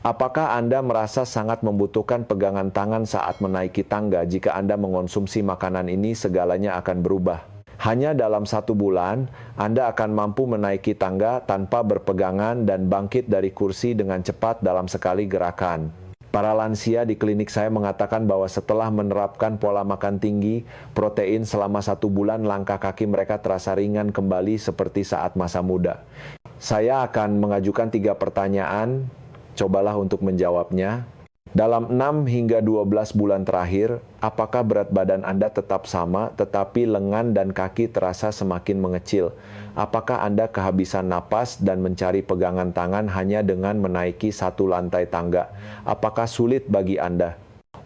Apakah Anda merasa sangat membutuhkan pegangan tangan saat menaiki tangga? Jika Anda mengonsumsi makanan ini, segalanya akan berubah. Hanya dalam 1 bulan, Anda akan mampu menaiki tangga tanpa berpegangan dan bangkit dari kursi dengan cepat dalam sekali gerakan. Para lansia di klinik saya mengatakan bahwa setelah menerapkan pola makan tinggi, protein selama 1 bulan, langkah kaki mereka terasa ringan kembali seperti saat masa muda. Saya akan mengajukan 3 pertanyaan. Cobalah untuk menjawabnya. Dalam 6 hingga 12 bulan terakhir, apakah berat badan Anda tetap sama, tetapi lengan dan kaki terasa semakin mengecil? Apakah Anda kehabisan napas dan mencari pegangan tangan hanya dengan menaiki 1 lantai tangga? Apakah sulit bagi Anda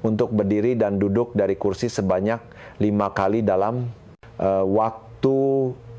untuk berdiri dan duduk dari kursi sebanyak 5 kali dalam waktu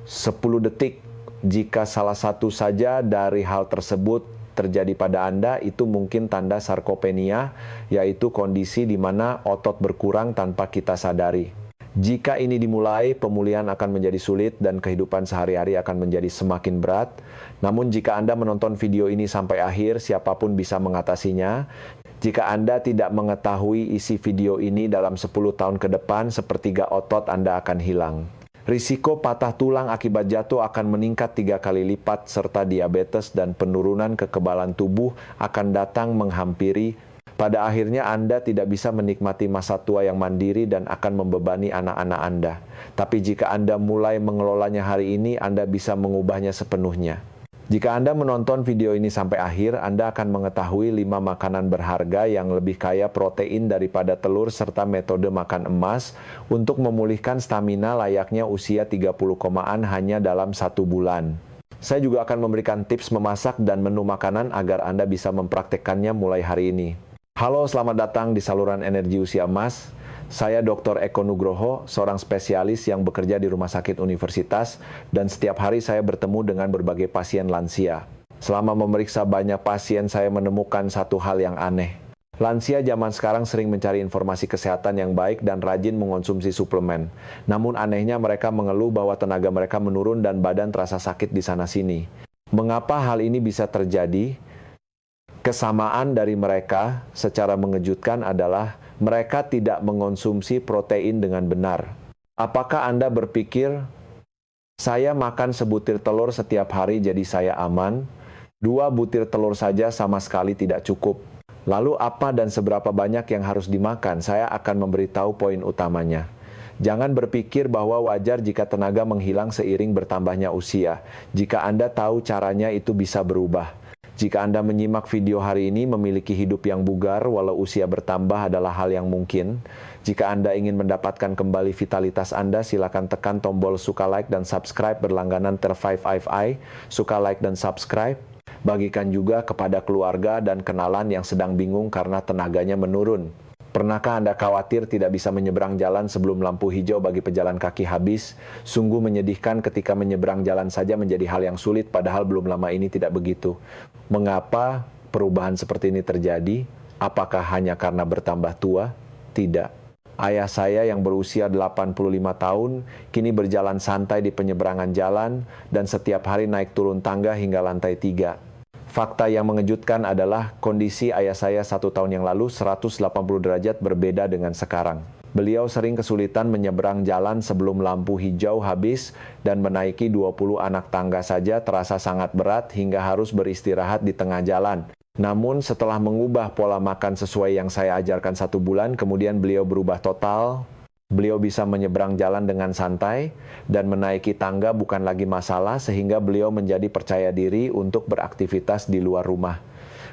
10 detik? Jika salah satu saja dari hal tersebut terjadi pada Anda, itu mungkin tanda sarkopenia, yaitu kondisi di mana otot berkurang tanpa kita sadari. Jika ini dimulai, pemulihan akan menjadi sulit dan kehidupan sehari-hari akan menjadi semakin berat. Namun jika Anda menonton video ini sampai akhir, siapapun bisa mengatasinya. Jika Anda tidak mengetahui isi video ini, dalam 10 tahun ke depan, sepertiga otot Anda akan hilang. Risiko patah tulang akibat jatuh akan meningkat 3 kali lipat, serta diabetes dan penurunan kekebalan tubuh akan datang menghampiri. Pada akhirnya Anda tidak bisa menikmati masa tua yang mandiri dan akan membebani anak-anak Anda. Tapi jika Anda mulai mengelolanya hari ini, Anda bisa mengubahnya sepenuhnya. Jika Anda menonton video ini sampai akhir, Anda akan mengetahui 5 makanan berharga yang lebih kaya protein daripada telur serta metode makan emas untuk memulihkan stamina layaknya usia 30-an hanya dalam 1 bulan. Saya juga akan memberikan tips memasak dan menu makanan agar Anda bisa mempraktekkannya mulai hari ini. Halo, selamat datang di saluran energi usia emas. Saya Dr. Eko Nugroho, seorang spesialis yang bekerja di rumah sakit universitas, dan setiap hari saya bertemu dengan berbagai pasien lansia. Selama memeriksa banyak pasien, saya menemukan satu hal yang aneh. Lansia zaman sekarang sering mencari informasi kesehatan yang baik dan rajin mengonsumsi suplemen. Namun anehnya mereka mengeluh bahwa tenaga mereka menurun dan badan terasa sakit di sana-sini. Mengapa hal ini bisa terjadi? Kesamaan dari mereka secara mengejutkan adalah mereka tidak mengonsumsi protein dengan benar. Apakah Anda berpikir, saya makan sebutir telur setiap hari jadi saya aman? 2 butir telur saja sama sekali tidak cukup. Lalu apa dan seberapa banyak yang harus dimakan? Saya akan memberitahu poin utamanya. Jangan berpikir bahwa wajar jika tenaga menghilang seiring bertambahnya usia. Jika Anda tahu caranya, itu bisa berubah. Jika Anda menyimak video hari ini, memiliki hidup yang bugar walau usia bertambah adalah hal yang mungkin. Jika Anda ingin mendapatkan kembali vitalitas Anda, silakan tekan tombol suka, like, dan subscribe berlangganan ter555. Suka, like, dan subscribe. Bagikan juga kepada keluarga dan kenalan yang sedang bingung karena tenaganya menurun. Pernahkah Anda khawatir tidak bisa menyeberang jalan sebelum lampu hijau bagi pejalan kaki habis? Sungguh menyedihkan ketika menyeberang jalan saja menjadi hal yang sulit, padahal belum lama ini tidak begitu. Mengapa perubahan seperti ini terjadi? Apakah hanya karena bertambah tua? Tidak. Ayah saya yang berusia 85 tahun, kini berjalan santai di penyeberangan jalan dan setiap hari naik turun tangga hingga lantai 3. Fakta yang mengejutkan adalah kondisi ayah saya 1 tahun yang lalu 180 derajat berbeda dengan sekarang. Beliau sering kesulitan menyeberang jalan sebelum lampu hijau habis dan menaiki 20 anak tangga saja terasa sangat berat hingga harus beristirahat di tengah jalan. Namun setelah mengubah pola makan sesuai yang saya ajarkan 1 bulan, kemudian beliau berubah total. Beliau bisa menyeberang jalan dengan santai dan menaiki tangga bukan lagi masalah, sehingga beliau menjadi percaya diri untuk beraktivitas di luar rumah.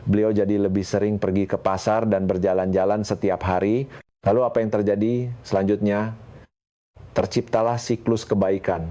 Beliau jadi lebih sering pergi ke pasar dan berjalan-jalan setiap hari. Lalu apa yang terjadi selanjutnya? Terciptalah siklus kebaikan.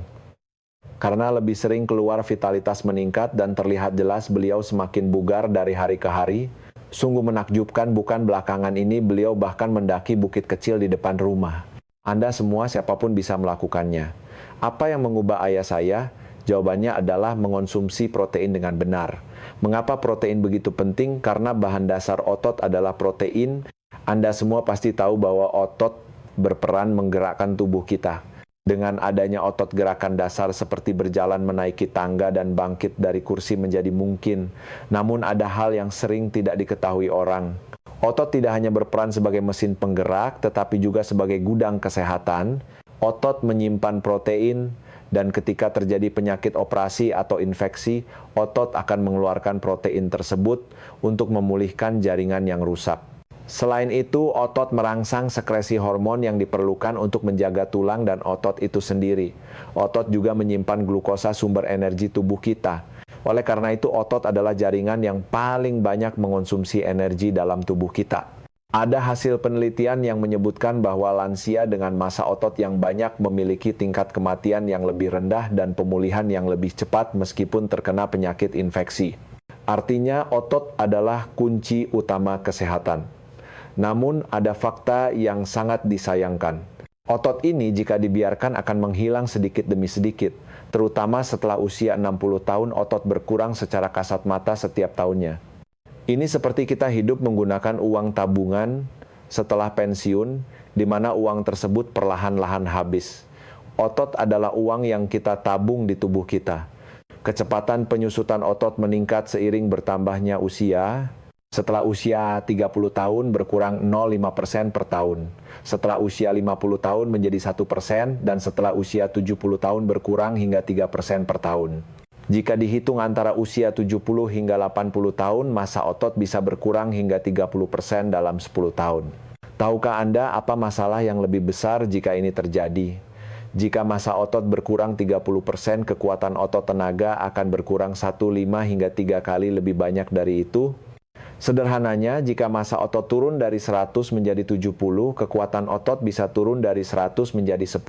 Karena lebih sering keluar, vitalitas meningkat dan terlihat jelas beliau semakin bugar dari hari ke hari. Sungguh menakjubkan, bukan belakangan ini beliau bahkan mendaki bukit kecil di depan rumah. Anda semua, siapapun bisa melakukannya. Apa yang mengubah ayah saya? Jawabannya adalah mengonsumsi protein dengan benar. Mengapa protein begitu penting? Karena bahan dasar otot adalah protein. Anda semua pasti tahu bahwa otot berperan menggerakkan tubuh kita. Dengan adanya otot gerakan dasar seperti berjalan menaiki tangga dan bangkit dari kursi menjadi mungkin. Namun ada hal yang sering tidak diketahui orang. Otot tidak hanya berperan sebagai mesin penggerak, tetapi juga sebagai gudang kesehatan. Otot menyimpan protein, dan ketika terjadi penyakit operasi atau infeksi, otot akan mengeluarkan protein tersebut untuk memulihkan jaringan yang rusak. Selain itu, otot merangsang sekresi hormon yang diperlukan untuk menjaga tulang dan otot itu sendiri. Otot juga menyimpan glukosa, sumber energi tubuh kita. Oleh karena itu, otot adalah jaringan yang paling banyak mengonsumsi energi dalam tubuh kita. Ada hasil penelitian yang menyebutkan bahwa lansia dengan massa otot yang banyak memiliki tingkat kematian yang lebih rendah dan pemulihan yang lebih cepat meskipun terkena penyakit infeksi. Artinya, otot adalah kunci utama kesehatan. Namun, ada fakta yang sangat disayangkan. Otot ini jika dibiarkan akan menghilang sedikit demi sedikit, terutama setelah usia 60 tahun otot berkurang secara kasat mata setiap tahunnya. Ini seperti kita hidup menggunakan uang tabungan setelah pensiun, di mana uang tersebut perlahan-lahan habis. Otot adalah uang yang kita tabung di tubuh kita. Kecepatan penyusutan otot meningkat seiring bertambahnya usia. Setelah usia 30 tahun berkurang 0,5% per tahun. Setelah usia 50 tahun menjadi 1%, dan setelah usia 70 tahun berkurang hingga 3% per tahun. Jika dihitung antara usia 70 hingga 80 tahun, massa otot bisa berkurang hingga 30% dalam 10 tahun. Tahukah Anda apa masalah yang lebih besar jika ini terjadi? Jika massa otot berkurang 30%, kekuatan otot tenaga akan berkurang 1,5 hingga 3 kali lebih banyak dari itu. Sederhananya, jika massa otot turun dari 100 menjadi 70, kekuatan otot bisa turun dari 100 menjadi 10.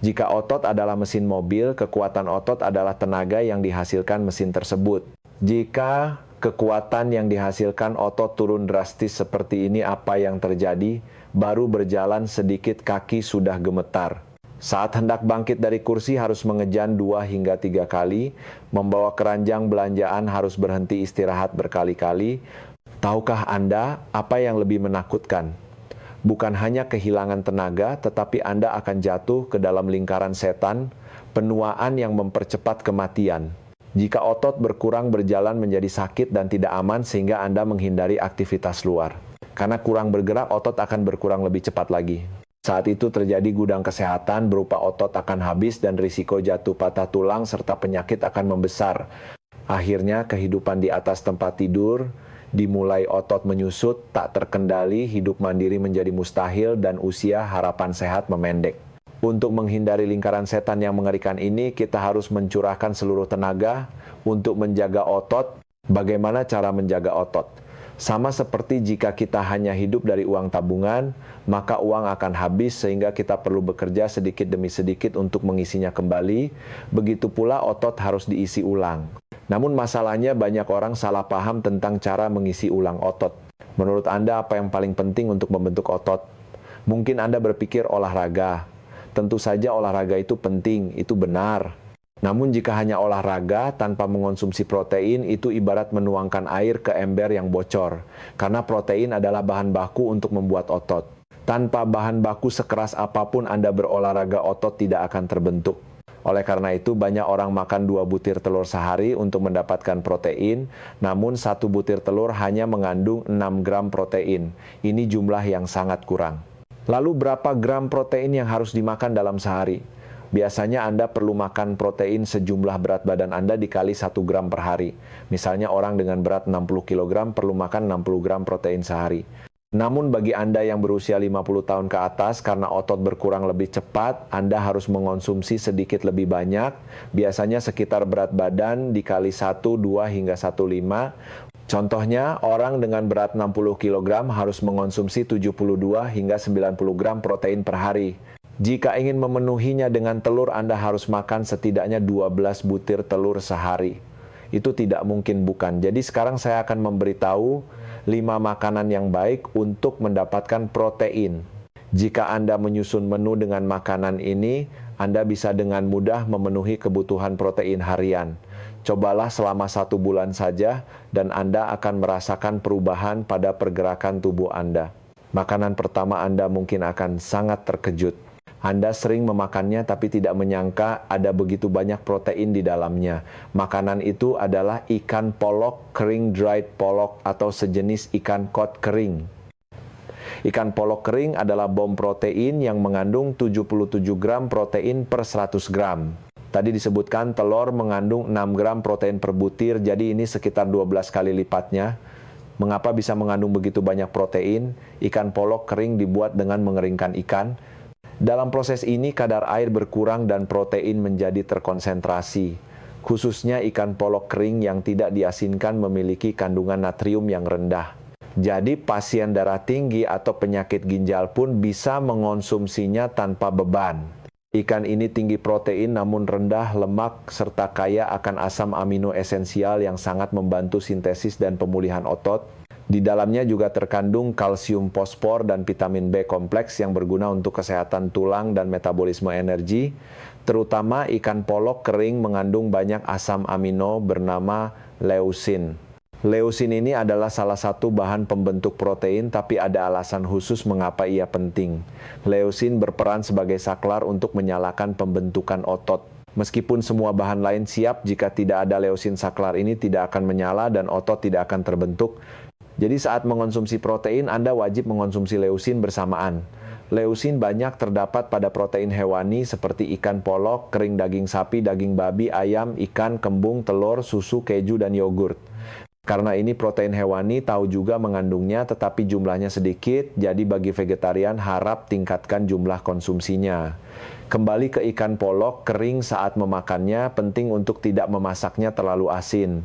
Jika otot adalah mesin mobil, kekuatan otot adalah tenaga yang dihasilkan mesin tersebut. Jika kekuatan yang dihasilkan otot turun drastis seperti ini, apa yang terjadi? Baru berjalan sedikit kaki sudah gemetar. Saat hendak bangkit dari kursi harus mengejan 2 hingga 3 kali, membawa keranjang belanjaan harus berhenti istirahat berkali-kali. Tahukah Anda apa yang lebih menakutkan? Bukan hanya kehilangan tenaga, tetapi Anda akan jatuh ke dalam lingkaran setan, penuaan yang mempercepat kematian. Jika otot berkurang berjalan menjadi sakit dan tidak aman sehingga Anda menghindari aktivitas luar. Karena kurang bergerak, otot akan berkurang lebih cepat lagi. Saat itu terjadi gudang kesehatan berupa otot akan habis dan risiko jatuh patah tulang serta penyakit akan membesar. Akhirnya kehidupan di atas tempat tidur, dimulai otot menyusut, tak terkendali, hidup mandiri menjadi mustahil dan usia harapan sehat memendek. Untuk menghindari lingkaran setan yang mengerikan ini, kita harus mencurahkan seluruh tenaga untuk menjaga otot. Bagaimana cara menjaga otot? Sama seperti jika kita hanya hidup dari uang tabungan, maka uang akan habis sehingga kita perlu bekerja sedikit demi sedikit untuk mengisinya kembali. Begitu pula otot harus diisi ulang. Namun masalahnya banyak orang salah paham tentang cara mengisi ulang otot. Menurut Anda apa yang paling penting untuk membentuk otot? Mungkin Anda berpikir olahraga. Tentu saja olahraga itu penting, itu benar. Namun jika hanya olahraga tanpa mengonsumsi protein, itu ibarat menuangkan air ke ember yang bocor. Karena protein adalah bahan baku untuk membuat otot. Tanpa bahan baku sekeras apapun Anda berolahraga, otot tidak akan terbentuk. Oleh karena itu, banyak orang makan 2 butir telur sehari untuk mendapatkan protein, namun 1 butir telur hanya mengandung 6 gram protein. Ini jumlah yang sangat kurang. Lalu berapa gram protein yang harus dimakan dalam sehari? Biasanya Anda perlu makan protein sejumlah berat badan Anda dikali 1 gram per hari. Misalnya orang dengan berat 60 kg perlu makan 60 gram protein sehari. Namun bagi Anda yang berusia 50 tahun ke atas, karena otot berkurang lebih cepat, Anda harus mengonsumsi sedikit lebih banyak, biasanya sekitar berat badan dikali 1, 2 hingga 1,5. Contohnya, orang dengan berat 60 kg harus mengonsumsi 72 hingga 90 gram protein per hari. Jika ingin memenuhinya dengan telur, Anda harus makan setidaknya 12 butir telur sehari. Itu tidak mungkin bukan. Jadi sekarang saya akan memberitahu 5 makanan yang baik untuk mendapatkan protein. Jika Anda menyusun menu dengan makanan ini, Anda bisa dengan mudah memenuhi kebutuhan protein harian. Cobalah selama 1 bulan saja dan Anda akan merasakan perubahan pada pergerakan tubuh Anda. Makanan pertama Anda mungkin akan sangat terkejut. Anda sering memakannya tapi tidak menyangka ada begitu banyak protein di dalamnya. Makanan itu adalah ikan polok kering, dried pollock, atau sejenis ikan kod kering. Ikan polok kering adalah bom protein yang mengandung 77 gram protein per 100 gram. Tadi disebutkan telur mengandung 6 gram protein per butir, jadi ini sekitar 12 kali lipatnya. Mengapa bisa mengandung begitu banyak protein? Ikan polok kering dibuat dengan mengeringkan ikan. Dalam proses ini kadar air berkurang dan protein menjadi terkonsentrasi. Khususnya ikan polok kering yang tidak diasinkan memiliki kandungan natrium yang rendah. Jadi pasien darah tinggi atau penyakit ginjal pun bisa mengonsumsinya tanpa beban. Ikan ini tinggi protein namun rendah lemak serta kaya akan asam amino esensial yang sangat membantu sintesis dan pemulihan otot. Di dalamnya juga terkandung kalsium, fosfor, dan vitamin B kompleks yang berguna untuk kesehatan tulang dan metabolisme energi. Terutama ikan polok kering mengandung banyak asam amino bernama leusin. Leusin ini adalah salah satu bahan pembentuk protein, tapi ada alasan khusus mengapa ia penting. Leusin berperan sebagai saklar untuk menyalakan pembentukan otot. Meskipun semua bahan lain siap, jika tidak ada leusin, saklar ini tidak akan menyala dan otot tidak akan terbentuk. Jadi saat mengonsumsi protein, Anda wajib mengonsumsi leusin bersamaan. Leusin banyak terdapat pada protein hewani seperti ikan polok, kering daging sapi, daging babi, ayam, ikan, kembung, telur, susu, keju, dan yogurt. Karena ini protein hewani tahu juga mengandungnya tetapi jumlahnya sedikit, jadi bagi vegetarian harap tingkatkan jumlah konsumsinya. Kembali ke ikan polok kering saat memakannya, penting untuk tidak memasaknya terlalu asin.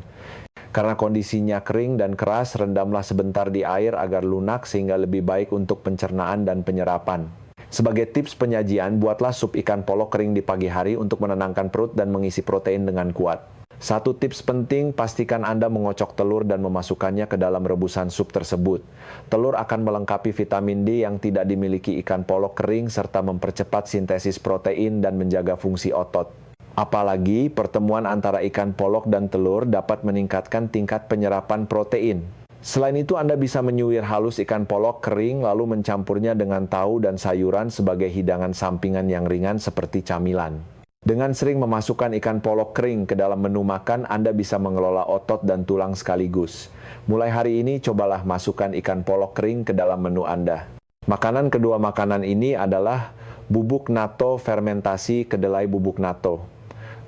Karena kondisinya kering dan keras, rendamlah sebentar di air agar lunak sehingga lebih baik untuk pencernaan dan penyerapan. Sebagai tips penyajian, buatlah sup ikan polok kering di pagi hari untuk menenangkan perut dan mengisi protein dengan kuat. Satu tips penting, pastikan Anda mengocok telur dan memasukkannya ke dalam rebusan sup tersebut. Telur akan melengkapi vitamin D yang tidak dimiliki ikan polok kering serta mempercepat sintesis protein dan menjaga fungsi otot. Apalagi pertemuan antara ikan polok dan telur dapat meningkatkan tingkat penyerapan protein. Selain itu, Anda bisa menyuir halus ikan polok kering lalu mencampurnya dengan tahu dan sayuran sebagai hidangan sampingan yang ringan seperti camilan. Dengan sering memasukkan ikan polok kering ke dalam menu makan, Anda bisa mengelola otot dan tulang sekaligus. Mulai hari ini, cobalah masukkan ikan polok kering ke dalam menu Anda. Makanan kedua makanan ini adalah bubuk natto fermentasi kedelai bubuk natto.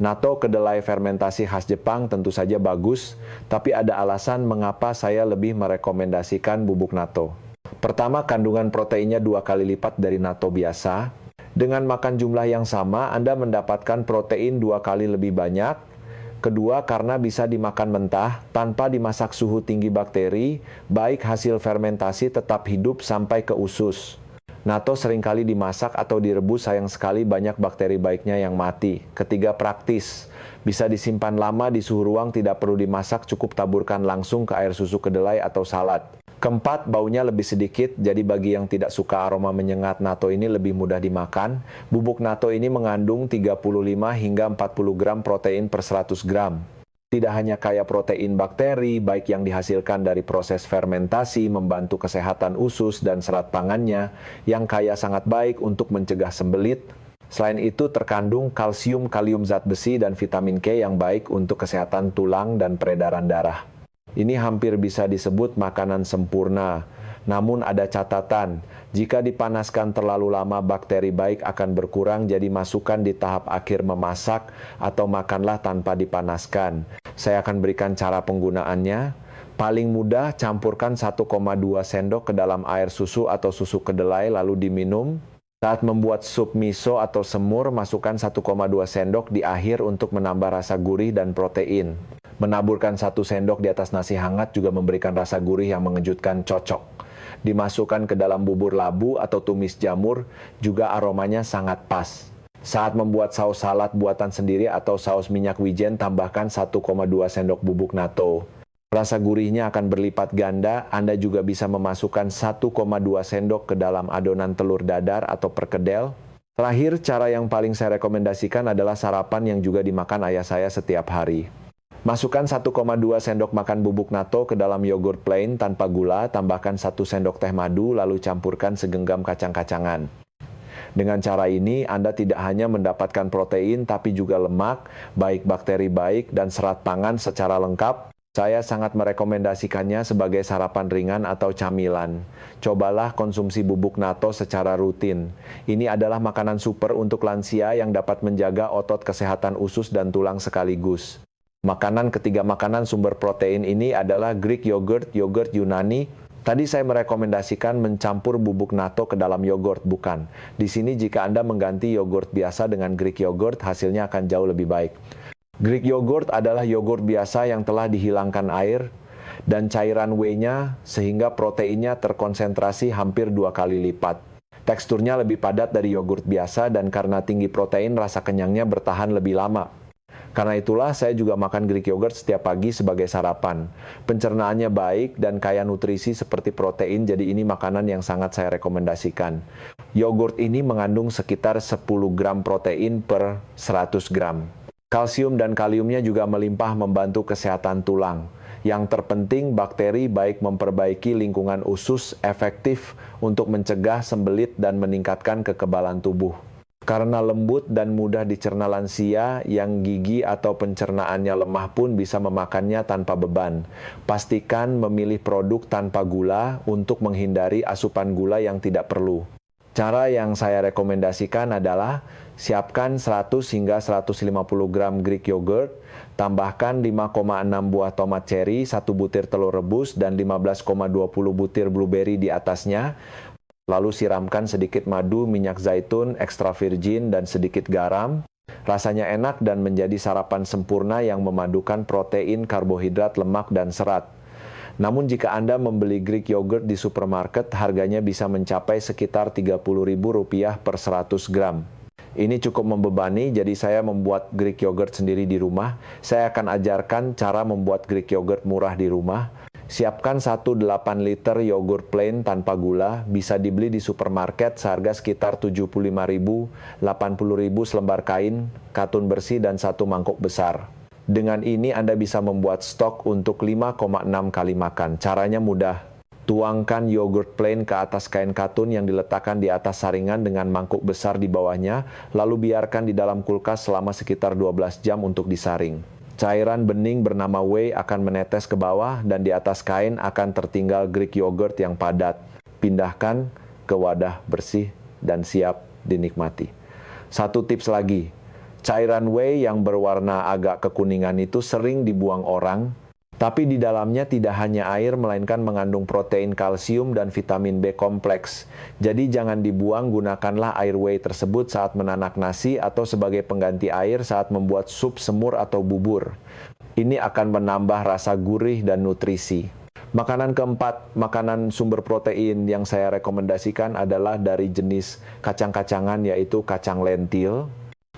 Natto kedelai fermentasi khas Jepang tentu saja bagus, tapi ada alasan mengapa saya lebih merekomendasikan bubuk natto. Pertama, kandungan proteinnya 2 kali lipat dari natto biasa. Dengan makan jumlah yang sama, Anda mendapatkan protein 2 kali lebih banyak. Kedua, karena bisa dimakan mentah, tanpa dimasak suhu tinggi bakteri, baik hasil fermentasi tetap hidup sampai ke usus. Natto seringkali dimasak atau direbus, sayang sekali banyak bakteri baiknya yang mati. Ketiga, praktis. Bisa disimpan lama di suhu ruang, tidak perlu dimasak, cukup taburkan langsung ke air susu kedelai atau salad. Keempat, baunya lebih sedikit, jadi bagi yang tidak suka aroma menyengat, natto ini lebih mudah dimakan. Bubuk natto ini mengandung 35 hingga 40 gram protein per 100 gram. Tidak hanya kaya protein bakteri, baik yang dihasilkan dari proses fermentasi, membantu kesehatan usus dan serat pangannya, yang kaya sangat baik untuk mencegah sembelit. Selain itu terkandung kalsium, kalium, zat besi, dan vitamin K yang baik untuk kesehatan tulang dan peredaran darah. Ini hampir bisa disebut makanan sempurna. Namun ada catatan, jika dipanaskan terlalu lama bakteri baik akan berkurang, jadi masukkan di tahap akhir memasak atau makanlah tanpa dipanaskan. Saya akan berikan cara penggunaannya. Paling mudah, campurkan 1,2 sendok ke dalam air susu atau susu kedelai lalu diminum. Saat membuat sup miso atau semur, masukkan 1,2 sendok di akhir untuk menambah rasa gurih dan protein. Menaburkan 1 sendok di atas nasi hangat juga memberikan rasa gurih yang mengejutkan, cocok. Dimasukkan ke dalam bubur labu atau tumis jamur, juga aromanya sangat pas. Saat membuat saus salad buatan sendiri atau saus minyak wijen, tambahkan 1,2 sendok bubuk natto. Rasa gurihnya akan berlipat ganda. Anda juga bisa memasukkan 1,2 sendok ke dalam adonan telur dadar atau perkedel. Terakhir, cara yang paling saya rekomendasikan adalah sarapan yang juga dimakan ayah saya setiap hari. Masukkan 1,2 sendok makan bubuk natto ke dalam yogurt plain tanpa gula, tambahkan 1 sendok teh madu, lalu campurkan segenggam kacang-kacangan. Dengan cara ini, Anda tidak hanya mendapatkan protein, tapi juga lemak, baik bakteri baik, dan serat pangan secara lengkap. Saya sangat merekomendasikannya sebagai sarapan ringan atau camilan. Cobalah konsumsi bubuk natto secara rutin. Ini adalah makanan super untuk lansia yang dapat menjaga otot, kesehatan usus dan tulang sekaligus. Ketiga makanan sumber protein ini adalah Greek yogurt, yogurt Yunani. Tadi saya merekomendasikan mencampur bubuk natto ke dalam yogurt, bukan. Di sini jika Anda mengganti yogurt biasa dengan Greek yogurt, hasilnya akan jauh lebih baik. Greek yogurt adalah yogurt biasa yang telah dihilangkan air dan cairan whey-nya sehingga proteinnya terkonsentrasi hampir 2 kali lipat. Teksturnya lebih padat dari yogurt biasa dan karena tinggi protein rasa kenyangnya bertahan lebih lama. Karena itulah saya juga makan Greek yogurt setiap pagi sebagai sarapan. Pencernaannya baik dan kaya nutrisi seperti protein, jadi ini makanan yang sangat saya rekomendasikan. Yogurt ini mengandung sekitar 10 gram protein per 100 gram. Kalsium dan kaliumnya juga melimpah membantu kesehatan tulang. Yang terpenting, bakteri baik memperbaiki lingkungan usus, efektif untuk mencegah sembelit dan meningkatkan kekebalan tubuh. Karena lembut dan mudah dicerna lansia, yang gigi atau pencernaannya lemah pun bisa memakannya tanpa beban. Pastikan memilih produk tanpa gula untuk menghindari asupan gula yang tidak perlu. Cara yang saya rekomendasikan adalah siapkan 100 hingga 150 gram Greek yogurt, tambahkan 5,6 buah tomat cherry, 1 butir telur rebus, dan 15,20 butir blueberry di atasnya. Lalu siramkan sedikit madu, minyak zaitun, extra virgin, dan sedikit garam. Rasanya enak dan menjadi sarapan sempurna yang memadukan protein, karbohidrat, lemak, dan serat. Namun jika Anda membeli Greek yogurt di supermarket, harganya bisa mencapai sekitar Rp30.000 per 100 gram. Ini cukup membebani, jadi saya membuat Greek yogurt sendiri di rumah. Saya akan ajarkan cara membuat Greek yogurt murah di rumah. Siapkan 1,8 liter yogurt plain tanpa gula, bisa dibeli di supermarket seharga sekitar Rp75.000, Rp80.000 selembar kain, katun bersih, dan 1 mangkok besar. Dengan ini Anda bisa membuat stok untuk 5,6 kali makan. Caranya mudah. Tuangkan yogurt plain ke atas kain katun yang diletakkan di atas saringan dengan mangkuk besar di bawahnya, lalu biarkan di dalam kulkas selama sekitar 12 jam untuk disaring. Cairan bening bernama whey akan menetes ke bawah dan di atas kain akan tertinggal Greek yogurt yang padat. Pindahkan ke wadah bersih dan siap dinikmati. Satu tips lagi, cairan whey yang berwarna agak kekuningan itu sering dibuang orang, tapi di dalamnya tidak hanya air melainkan mengandung protein, kalsium, dan vitamin B kompleks. Jadi jangan dibuang, gunakanlah air whey tersebut saat menanak nasi atau sebagai pengganti air saat membuat sup semur atau bubur. Ini akan menambah rasa gurih dan nutrisi. Makanan keempat, makanan sumber protein yang saya rekomendasikan adalah dari jenis kacang-kacangan, yaitu kacang lentil.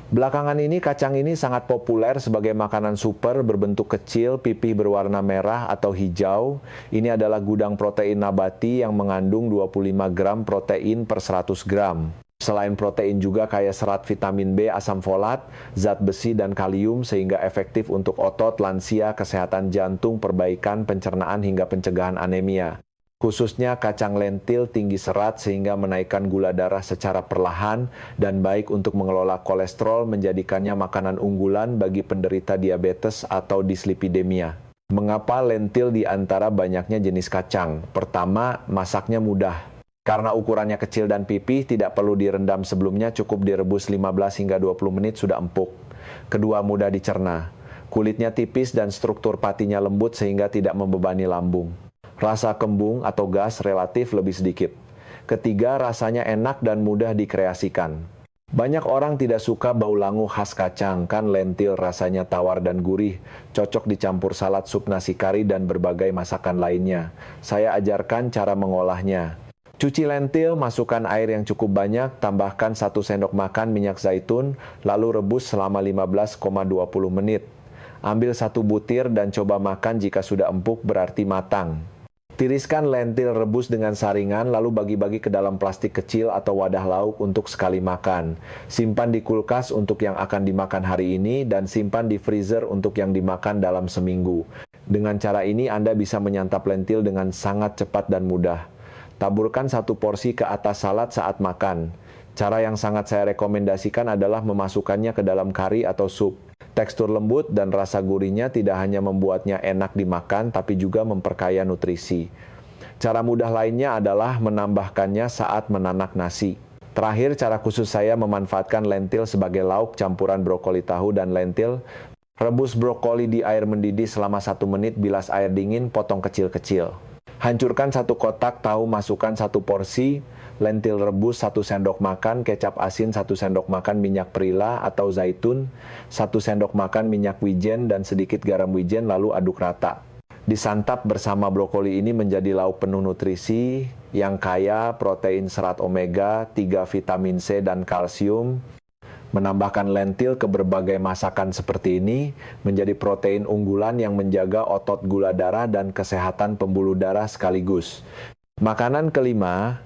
Belakangan ini kacang ini sangat populer sebagai makanan super berbentuk kecil, pipih berwarna merah atau hijau. Ini adalah gudang protein nabati yang mengandung 25 gram protein per 100 gram. Selain protein juga kaya serat, vitamin B, asam folat, zat besi, dan kalium sehingga efektif untuk otot, lansia, kesehatan jantung, perbaikan pencernaan hingga pencegahan anemia. Khususnya kacang lentil tinggi serat sehingga menaikkan gula darah secara perlahan dan baik untuk mengelola kolesterol, menjadikannya makanan unggulan bagi penderita diabetes atau dislipidemia. Mengapa lentil di antara banyaknya jenis kacang? Pertama, masaknya mudah. Karena ukurannya kecil dan pipih, tidak perlu direndam sebelumnya, cukup direbus 15 hingga 20 menit sudah empuk. Kedua, mudah dicerna. Kulitnya tipis dan struktur patinya lembut sehingga tidak membebani lambung. Rasa kembung atau gas relatif lebih sedikit. Ketiga, rasanya enak dan mudah dikreasikan. Banyak orang tidak suka bau langu khas kacang, kan lentil rasanya tawar dan gurih, cocok dicampur salad, sup, nasi kari, dan berbagai masakan lainnya. Saya ajarkan cara mengolahnya. Cuci lentil, masukkan air yang cukup banyak, tambahkan 1 sendok makan minyak zaitun, lalu rebus selama 15,20 menit. Ambil 1 butir dan coba makan, jika sudah empuk berarti matang. Tiriskan lentil rebus dengan saringan, lalu bagi-bagi ke dalam plastik kecil atau wadah lauk untuk sekali makan. Simpan di kulkas untuk yang akan dimakan hari ini, dan simpan di freezer untuk yang dimakan dalam seminggu. Dengan cara ini Anda bisa menyantap lentil dengan sangat cepat dan mudah. Taburkan 1 porsi ke atas salad saat makan. Cara yang sangat saya rekomendasikan adalah memasukkannya ke dalam kari atau sup. Tekstur lembut dan rasa gurihnya tidak hanya membuatnya enak dimakan, tapi juga memperkaya nutrisi. Cara mudah lainnya adalah menambahkannya saat menanak nasi. Terakhir, cara khusus saya memanfaatkan lentil sebagai lauk campuran brokoli tahu dan lentil. Rebus brokoli di air mendidih selama 1 menit, bilas air dingin, potong kecil-kecil. Hancurkan 1 kotak tahu, masukkan 1 porsi, lentil rebus 1 sendok makan, kecap asin 1 sendok makan, minyak perila atau zaitun, 1 sendok makan minyak wijen dan sedikit garam wijen, lalu aduk rata. Disantap bersama brokoli ini menjadi lauk penuh nutrisi yang kaya protein serat omega, 3 vitamin C dan kalsium. Menambahkan lentil ke berbagai masakan seperti ini menjadi protein unggulan yang menjaga otot gula darah dan kesehatan pembuluh darah sekaligus. Makanan kelima,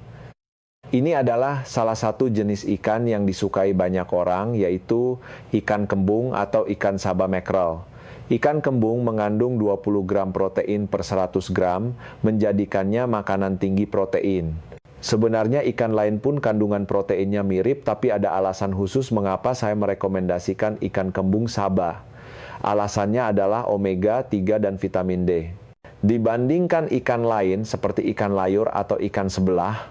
ini adalah salah satu jenis ikan yang disukai banyak orang, yaitu ikan kembung atau ikan saba mackerel. Ikan kembung mengandung 20 gram protein per 100 gram, menjadikannya makanan tinggi protein. Sebenarnya ikan lain pun kandungan proteinnya mirip, tapi ada alasan khusus mengapa saya merekomendasikan ikan kembung saba. Alasannya adalah omega 3 dan vitamin D. Dibandingkan ikan lain seperti ikan layur atau ikan sebelah,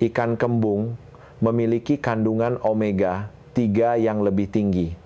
ikan kembung memiliki kandungan omega 3 yang lebih tinggi.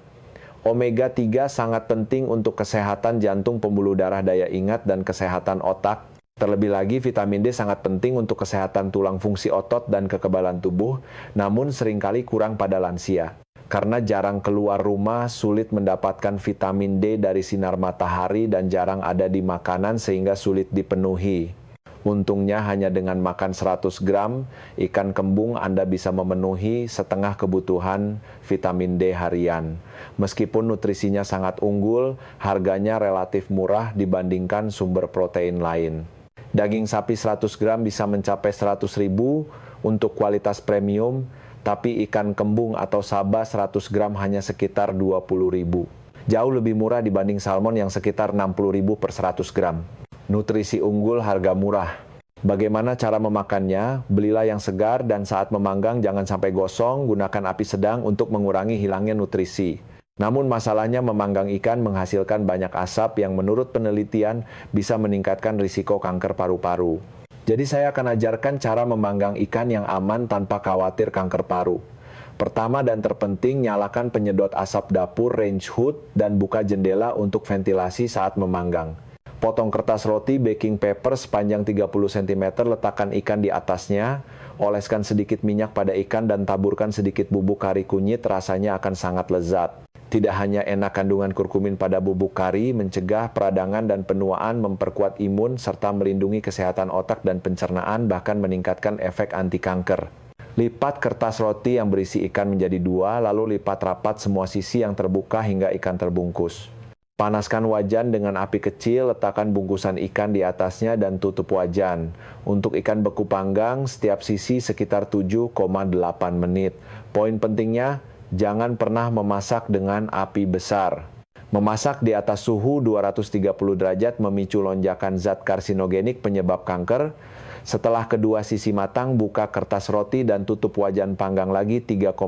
Omega 3 sangat penting untuk kesehatan jantung, pembuluh darah, daya ingat, dan kesehatan otak. Terlebih lagi, vitamin D sangat penting untuk kesehatan tulang, fungsi otot, dan kekebalan tubuh, namun seringkali kurang pada lansia. Karena jarang keluar rumah, sulit mendapatkan vitamin D dari sinar matahari, dan jarang ada di makanan sehingga sulit dipenuhi. Untungnya hanya dengan makan 100 gram ikan kembung Anda bisa memenuhi setengah kebutuhan vitamin D harian. Meskipun nutrisinya sangat unggul, harganya relatif murah dibandingkan sumber protein lain. Daging sapi 100 gram bisa mencapai 100.000 untuk kualitas premium, tapi ikan kembung atau saba 100 gram hanya sekitar 20.000. Jauh lebih murah dibanding salmon yang sekitar 60.000 per 100 gram. Nutrisi unggul, harga murah. Bagaimana cara memakannya? Belilah yang segar dan saat memanggang jangan sampai gosong, gunakan api sedang untuk mengurangi hilangnya nutrisi. Namun masalahnya memanggang ikan menghasilkan banyak asap yang menurut penelitian bisa meningkatkan risiko kanker paru-paru. Jadi saya akan ajarkan cara memanggang ikan yang aman tanpa khawatir kanker paru. Pertama dan terpenting, nyalakan penyedot asap dapur range hood dan buka jendela untuk ventilasi saat memanggang. Potong kertas roti baking paper sepanjang 30 cm, letakkan ikan di atasnya, oleskan sedikit minyak pada ikan dan taburkan sedikit bubuk kari kunyit, rasanya akan sangat lezat. Tidak hanya enak, kandungan kurkumin pada bubuk kari mencegah peradangan dan penuaan, memperkuat imun, serta melindungi kesehatan otak dan pencernaan, bahkan meningkatkan efek anti kanker. Lipat kertas roti yang berisi ikan menjadi 2, lalu lipat rapat semua sisi yang terbuka hingga ikan terbungkus. Panaskan wajan dengan api kecil, letakkan bungkusan ikan di atasnya dan tutup wajan. Untuk ikan beku panggang, setiap sisi sekitar 7,8 menit. Poin pentingnya, jangan pernah memasak dengan api besar. Memasak di atas suhu 230 derajat memicu lonjakan zat karsinogenik penyebab kanker. Setelah kedua sisi matang, buka kertas roti dan tutup wajan panggang lagi 3,4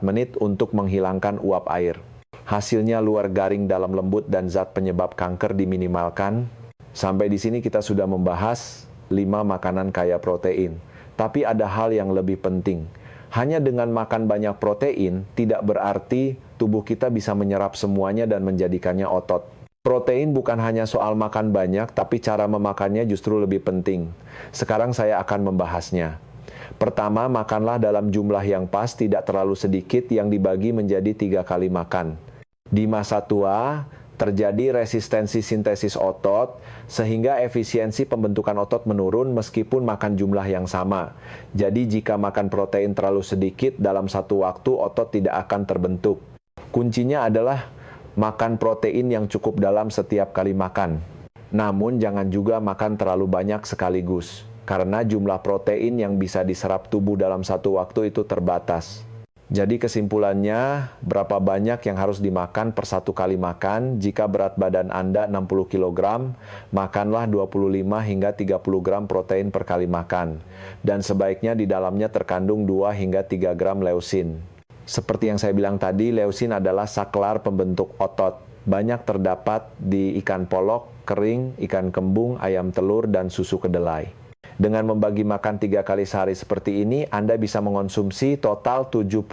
menit untuk menghilangkan uap air. Hasilnya luar garing, dalam lembut, dan zat penyebab kanker diminimalkan. Sampai di sini kita sudah membahas 5 makanan kaya protein. Tapi ada hal yang lebih penting. Hanya dengan makan banyak protein, tidak berarti tubuh kita bisa menyerap semuanya dan menjadikannya otot. Protein bukan hanya soal makan banyak, tapi cara memakannya justru lebih penting. Sekarang saya akan membahasnya. Pertama, makanlah dalam jumlah yang pas, tidak terlalu sedikit, yang dibagi menjadi 3 kali makan. Di masa tua, terjadi resistensi sintesis otot, sehingga efisiensi pembentukan otot menurun meskipun makan jumlah yang sama. Jadi jika makan protein terlalu sedikit, dalam satu waktu otot tidak akan terbentuk. Kuncinya adalah makan protein yang cukup dalam setiap kali makan. Namun jangan juga makan terlalu banyak sekaligus, karena jumlah protein yang bisa diserap tubuh dalam satu waktu itu terbatas. Jadi kesimpulannya, berapa banyak yang harus dimakan per satu kali makan? Jika berat badan Anda 60 kg, makanlah 25 hingga 30 gram protein per kali makan. Dan sebaiknya di dalamnya terkandung 2 hingga 3 gram leusin. Seperti yang saya bilang tadi, leusin adalah saklar pembentuk otot. Banyak terdapat di ikan polok, kering, ikan kembung, ayam telur, dan susu kedelai. Dengan membagi makan 3 kali sehari seperti ini, Anda bisa mengonsumsi total 75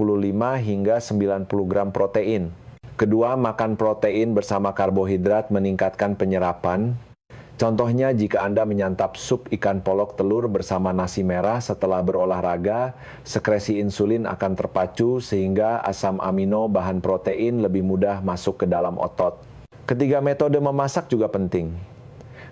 hingga 90 gram protein. Kedua, makan protein bersama karbohidrat meningkatkan penyerapan. Contohnya, jika Anda menyantap sup ikan polok telur bersama nasi merah setelah berolahraga, sekresi insulin akan terpacu sehingga asam amino bahan protein lebih mudah masuk ke dalam otot. Ketiga, metode memasak juga penting.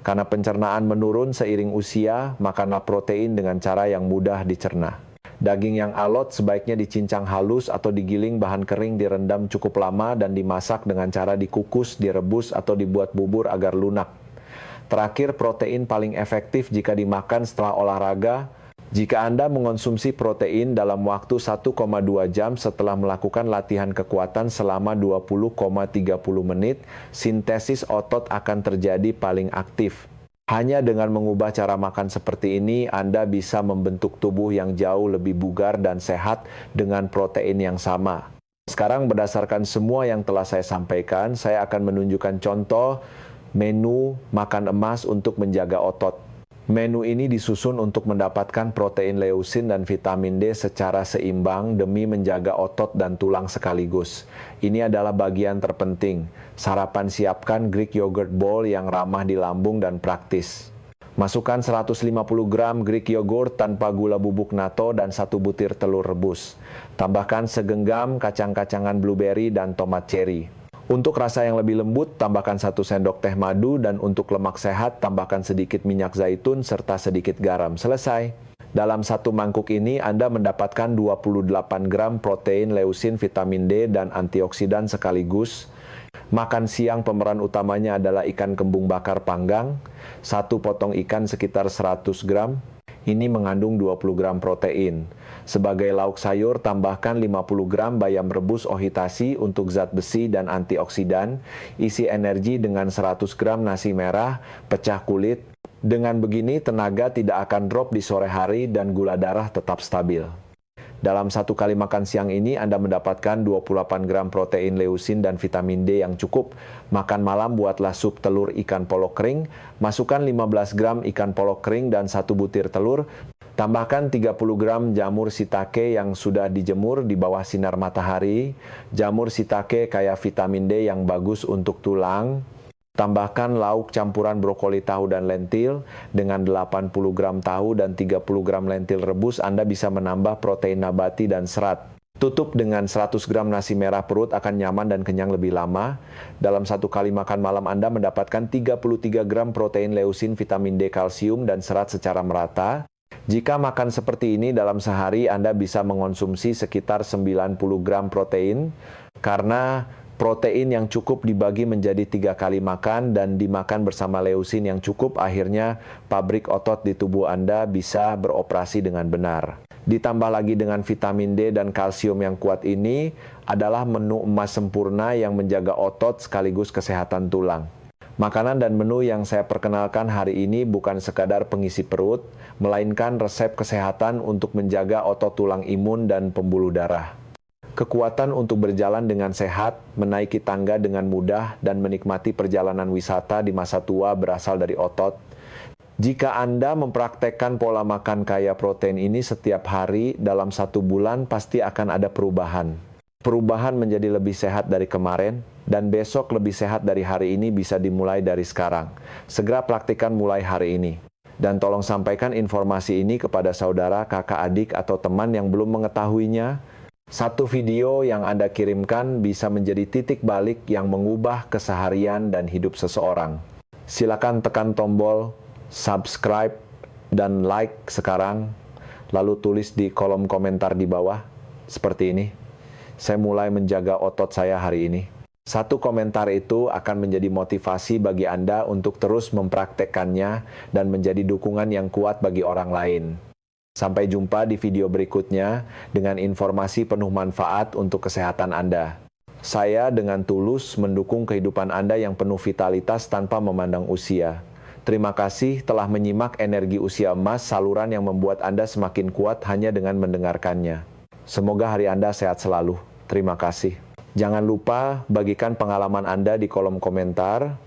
Karena pencernaan menurun seiring usia, makanlah protein dengan cara yang mudah dicerna. Daging yang alot sebaiknya dicincang halus atau digiling bahan kering direndam cukup lama dan dimasak dengan cara dikukus, direbus, atau dibuat bubur agar lunak. Terakhir, protein paling efektif jika dimakan setelah olahraga. Jika Anda mengonsumsi protein dalam waktu 1,2 jam setelah melakukan latihan kekuatan selama 20,30 menit, sintesis otot akan terjadi paling aktif. Hanya dengan mengubah cara makan seperti ini, Anda bisa membentuk tubuh yang jauh lebih bugar dan sehat dengan protein yang sama. Sekarang berdasarkan semua yang telah saya sampaikan, saya akan menunjukkan contoh menu makan emas untuk menjaga otot. Menu ini disusun untuk mendapatkan protein leusin dan vitamin D secara seimbang demi menjaga otot dan tulang sekaligus. Ini adalah bagian terpenting. Sarapan, siapkan Greek yogurt bowl yang ramah di lambung dan praktis. Masukkan 150 gram Greek yogurt tanpa gula bubuk natto dan 1 butir telur rebus. Tambahkan segenggam kacang-kacangan blueberry dan tomat cherry. Untuk rasa yang lebih lembut, tambahkan 1 sendok teh madu, dan untuk lemak sehat, tambahkan sedikit minyak zaitun serta sedikit garam. Selesai. Dalam satu mangkuk ini, Anda mendapatkan 28 gram protein, leusin, vitamin D, dan antioksidan sekaligus. Makan siang pemeran utamanya adalah ikan kembung bakar panggang. 1 potong ikan sekitar 100 gram. Ini mengandung 20 gram protein. Sebagai lauk sayur, tambahkan 50 gram bayam rebus ohitasi untuk zat besi dan antioksidan. Isi energi dengan 100 gram nasi merah, pecah kulit. Dengan begini, tenaga tidak akan drop di sore hari dan gula darah tetap stabil. Dalam satu kali makan siang ini, Anda mendapatkan 28 gram protein, leusin, dan vitamin D yang cukup. Makan malam, buatlah sup telur ikan polok kering. Masukkan 15 gram ikan polok kering dan 1 butir telur. Tambahkan 30 gram jamur shiitake yang sudah dijemur di bawah sinar matahari. Jamur shiitake kaya vitamin D yang bagus untuk tulang. Tambahkan lauk campuran brokoli, tahu, dan lentil. Dengan 80 gram tahu dan 30 gram lentil rebus, Anda bisa menambah protein nabati dan serat. Tutup dengan 100 gram nasi merah, perut akan nyaman dan kenyang lebih lama. Dalam satu kali makan malam, Anda mendapatkan 33 gram protein, leusin, vitamin D, kalsium, dan serat secara merata. Jika makan seperti ini dalam sehari, Anda bisa mengonsumsi sekitar 90 gram protein, karena protein yang cukup dibagi menjadi 3 kali makan dan dimakan bersama leusin yang cukup, akhirnya pabrik otot di tubuh Anda bisa beroperasi dengan benar. Ditambah lagi dengan vitamin D dan kalsium yang kuat, ini adalah menu emas sempurna yang menjaga otot sekaligus kesehatan tulang. Makanan dan menu yang saya perkenalkan hari ini bukan sekadar pengisi perut, melainkan resep kesehatan untuk menjaga otot, tulang, imun, dan pembuluh darah. Kekuatan untuk berjalan dengan sehat, menaiki tangga dengan mudah, dan menikmati perjalanan wisata di masa tua berasal dari otot. Jika Anda mempraktekkan pola makan kaya protein ini setiap hari, dalam 1 bulan pasti akan ada perubahan. Perubahan menjadi lebih sehat dari kemarin, dan besok lebih sehat dari hari ini bisa dimulai dari sekarang. Segera praktikkan mulai hari ini. Dan tolong sampaikan informasi ini kepada saudara, kakak, adik, atau teman yang belum mengetahuinya. Satu video yang Anda kirimkan bisa menjadi titik balik yang mengubah keseharian dan hidup seseorang. Silakan tekan tombol subscribe dan like sekarang, lalu tulis di kolom komentar di bawah seperti ini. Saya mulai menjaga otot saya hari ini. Satu komentar itu akan menjadi motivasi bagi Anda untuk terus mempraktekkannya dan menjadi dukungan yang kuat bagi orang lain. Sampai jumpa di video berikutnya dengan informasi penuh manfaat untuk kesehatan Anda. Saya dengan tulus mendukung kehidupan Anda yang penuh vitalitas tanpa memandang usia. Terima kasih telah menyimak Energi Usia Emas, saluran yang membuat Anda semakin kuat hanya dengan mendengarkannya. Semoga hari Anda sehat selalu. Terima kasih. Jangan lupa bagikan pengalaman Anda di kolom komentar.